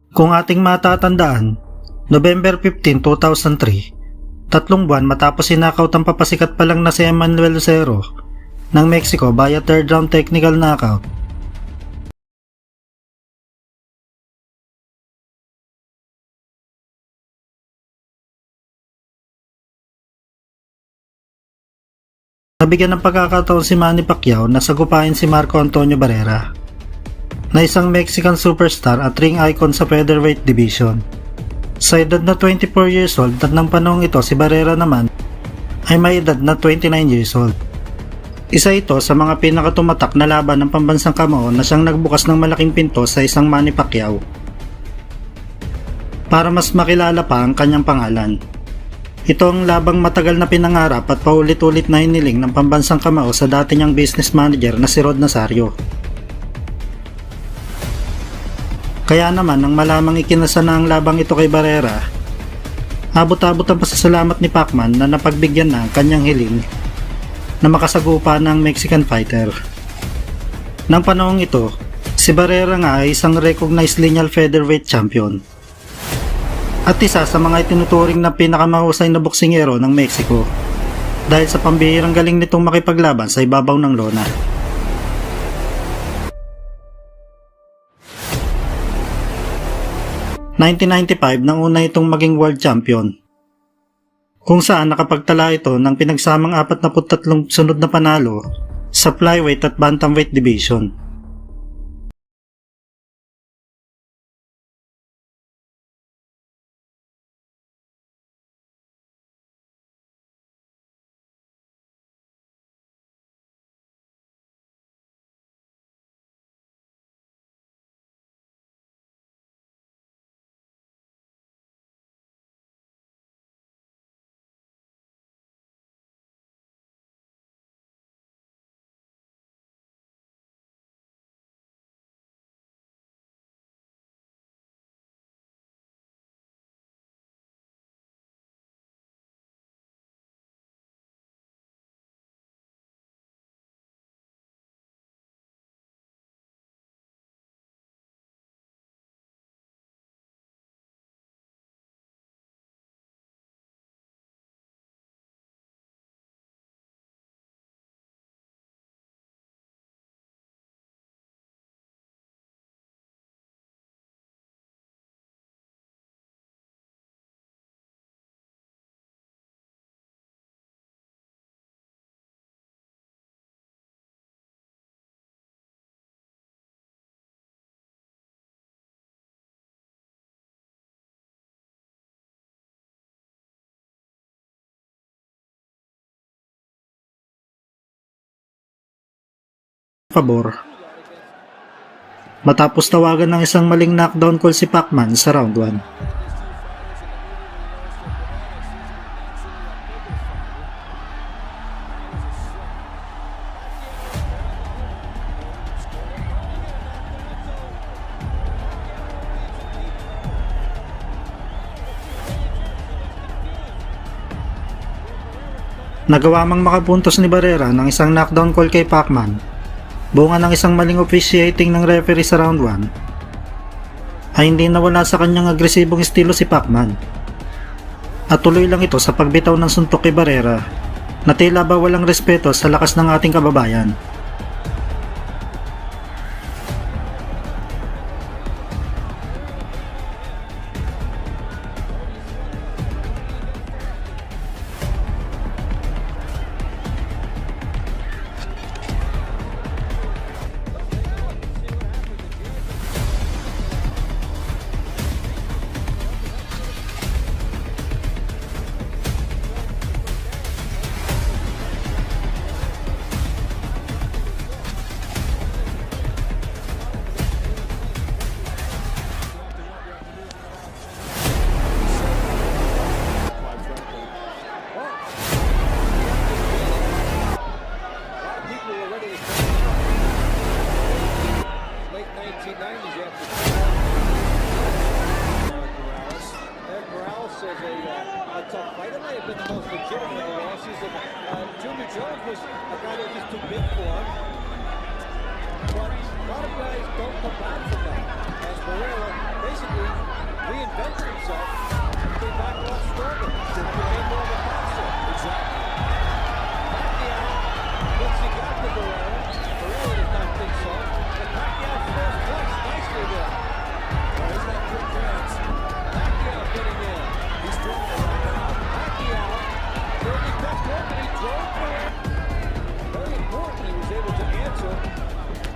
Kung ating matatandaan, November 15, 2003, 3 buwan matapos sinakaut ang papasikat pa lang na si Emmanuel Lucero ng Mexico via third round technical knockout. Nabigyan ng pagkakataon si Manny Pacquiao na sagupain si Marco Antonio Barrera, na isang Mexican superstar at ring icon sa featherweight division. Sa edad na 24 years old at ng panahong ito, si Barrera naman ay may edad na 29 years old. Isa ito sa mga pinakatumatak na laban ng pambansang kamao na siyang nagbukas ng malaking pinto sa isang Manny Pacquiao para mas makilala pa ang kanyang pangalan. Ito ang labang matagal na pinangarap at paulit-ulit na hiniling ng pambansang kamao sa dati niyang business manager na si Rod Nazario. Kaya naman nang malamang ikinasa na ang labang ito kay Barrera, abot-abot ang pasasalamat ni Pacman na napagbigyan na ang kanyang hiling na makasagupa ng Mexican fighter. Nang panahong ito, si Barrera nga ay isang recognized lineal featherweight champion at isa sa mga itinuturing na pinakamahusay na boksingero ng Mexico dahil sa pambihirang galing nitong makipaglaban sa ibabaw ng lona. '95 nang una itong maging world champion, kung saan nakapagtala ito ng pinagsamang 43 sunod na panalo sa flyweight at bantamweight division. Pabor matapos tawagan ng isang maling knockdown call si Pacman sa round 1. Nagawa mang makapuntos ni Barrera ng isang knockdown call kay Pacman, bunga ng isang maling officiating ng referee sa round 1, ay hindi nawala sa kanyang agresibong estilo si Pacman. At tuloy lang ito sa pagbitaw ng suntok kay Barrera na tila ba walang respeto sa lakas ng ating kababayan. tough fight. It might have been the most legitimate of losses. Junior Jones was a guy that was just too big for him. But a lot of guys don't come back from that. As Barrera basically reinvents himself, came back a lot stronger. Became more of a boxer. Exactly. Pacquiao thinks he got the Barrera. Barrera does not think so. And Pacquiao first place nicely there. Well, he's got quick hands. Pacquiao getting in. He's doing it right now. Pacquiao, Derby best work, and he drove Barrera. Very important, he was able to answer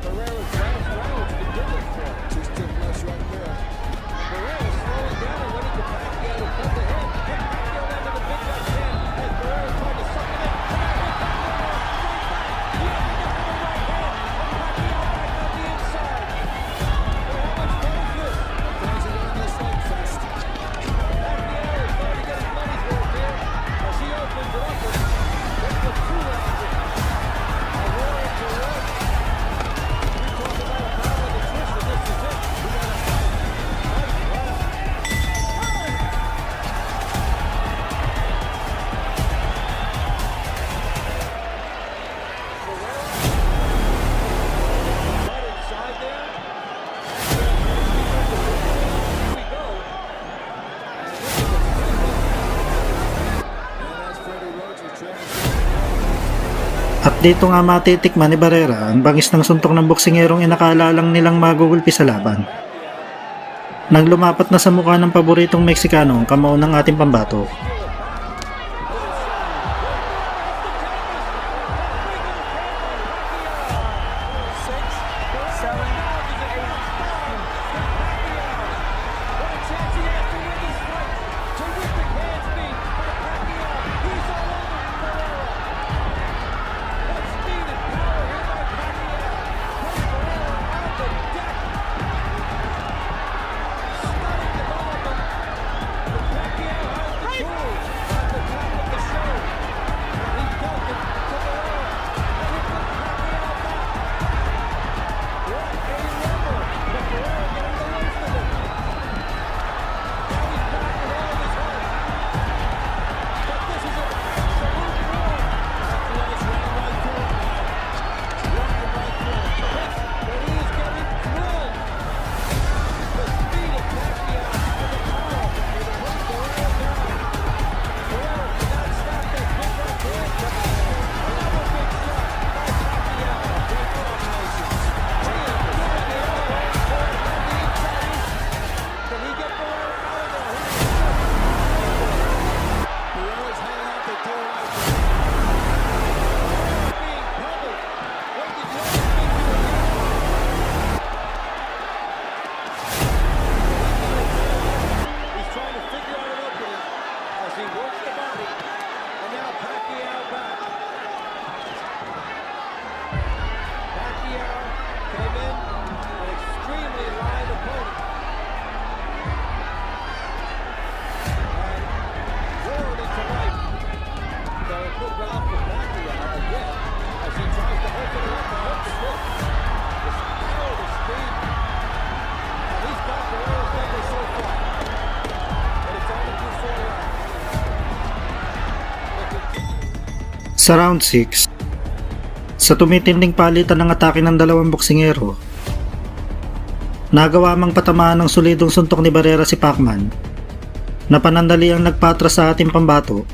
Barrera's last rounds to give it for him. Two stiff lefts right there. Barrera slowing down and ready for Pacquiao to cut the head. Put Pacquiao into the big guy's hand as Barrera tried to suck it in. He had to get to the right hand, and Pacquiao back on the inside. Well, how much fun is this? Fans are running this like fast. Pacquiao is going to get his money's worth here as he opens it up and gets the 2 rounds. A war into one. We talk about a battle of attrition. This is it. We got to fight. Right inside there. Here we go. And that's Freddie Roach training. At dito nga matitikman ni Barrera ang bangis ng suntok ng boksingerong inakala lang nilang magugulpi sa laban. Nang lumapat na sa mukha ng paboritong Meksikano ang kamao ng ating pambato. Sa round 6, sa tumitinding palitan ng atake ng dalawang boksingero, nagawa mang patamaan ng solidong suntok ni Barrera si Pacman na panandali ang nagpatras sa ating pambato.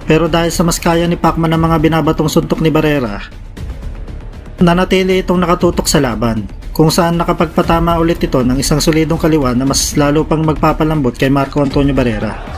Pero dahil sa mas kaya ni Pacman ang mga binabatong suntok ni Barrera, nanatili itong nakatutok sa laban, kung saan nakapagpatama ulit ito ng isang solidong kaliwa na mas lalo pang magpapalambot kay Marco Antonio Barrera.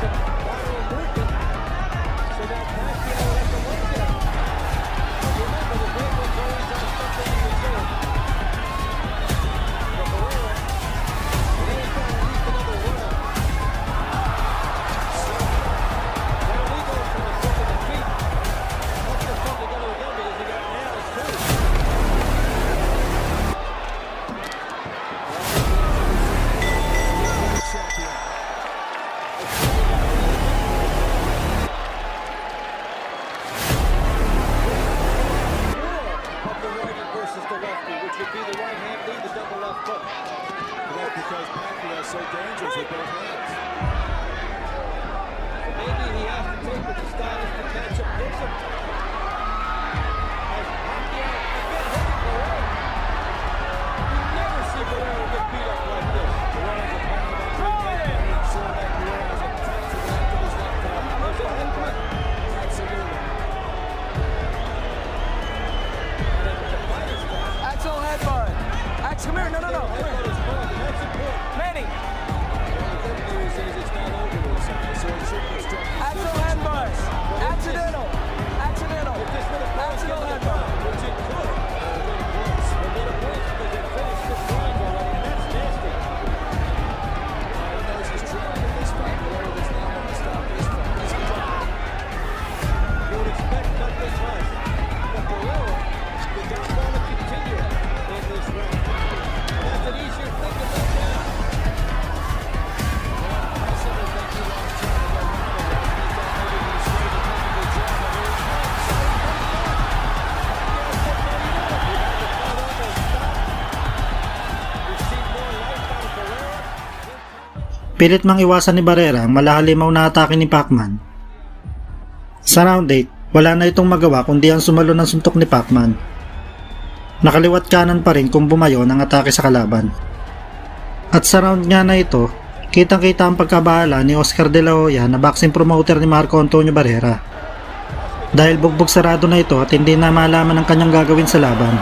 Pilit mang iwasan ni Barrera ang malahalimaw na atake ni Pacman. Sa round 8, wala na itong magawa kundi ang sumalo ng suntok ni Pacman. Nakaliwat kanan pa rin kung bumayo ng atake sa kalaban. At sa round nga na ito, kitang-kita ang pagkabahala ni Oscar De La Hoya na boxing promoter ni Marco Antonio Barrera. Dahil bugbog sarado na ito at hindi na malaman ang kanyang gagawin sa laban.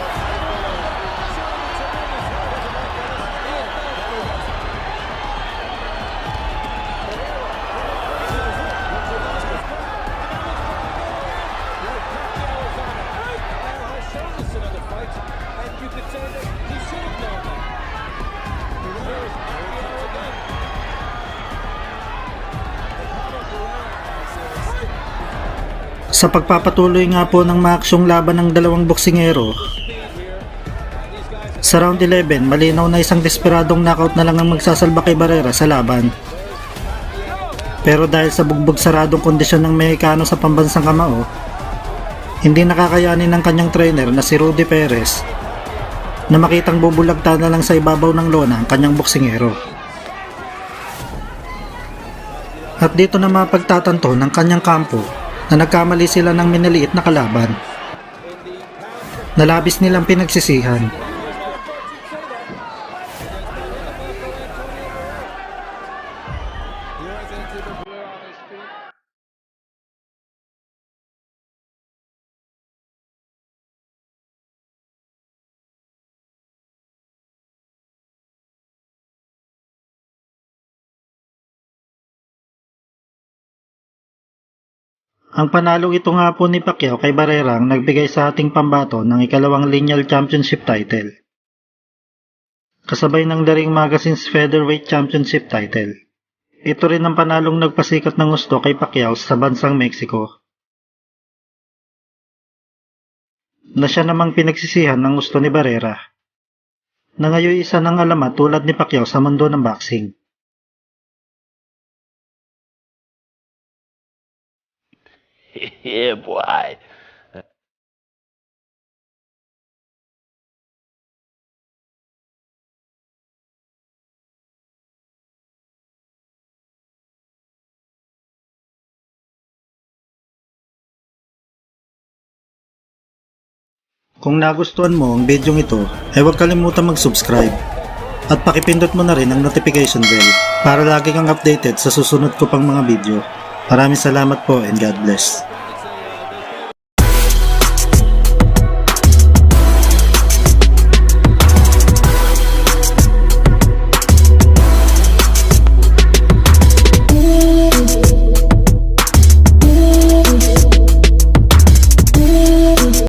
Sa pagpapatuloy nga po ng maaksyong laban ng dalawang boksingero, sa round 11 malinaw na isang desperadong knockout na lang ang magsasalba kay Barrera sa laban. Pero dahil sa bugbog saradong kondisyon ng Mexicano sa pambansang kamao, hindi nakakayanin ng kanyang trainer na si Rudy Perez na makitang bubulagta na lang sa ibabaw ng lona ang kanyang boksingero. At dito na mapagtatanto ng kanyang kampo na nagkamali sila ng minaliit na kalaban na labis nilang pinagsisihan. Ang panalong ito nga po ni Pacquiao kay Barrera ang nagbigay sa ating pambato ng ikalawang lineal championship title. Kasabay ng The Ring Magazine's Featherweight Championship title. Ito rin ang panalong nagpasikat ng gusto kay Pacquiao sa bansang Mexico. Na siya namang pinagsisihan ng gusto ni Barrera, na ngayon isa ng alamat tulad ni Pacquiao sa mundo ng boxing. Yeah, boy. Kung nagustuhan mo ang video ito, ay huwag kalimutan mag-subscribe at pakipindot mo na rin ang notification bell para lagi kang updated sa susunod ko pang mga video. Maraming salamat po and God bless.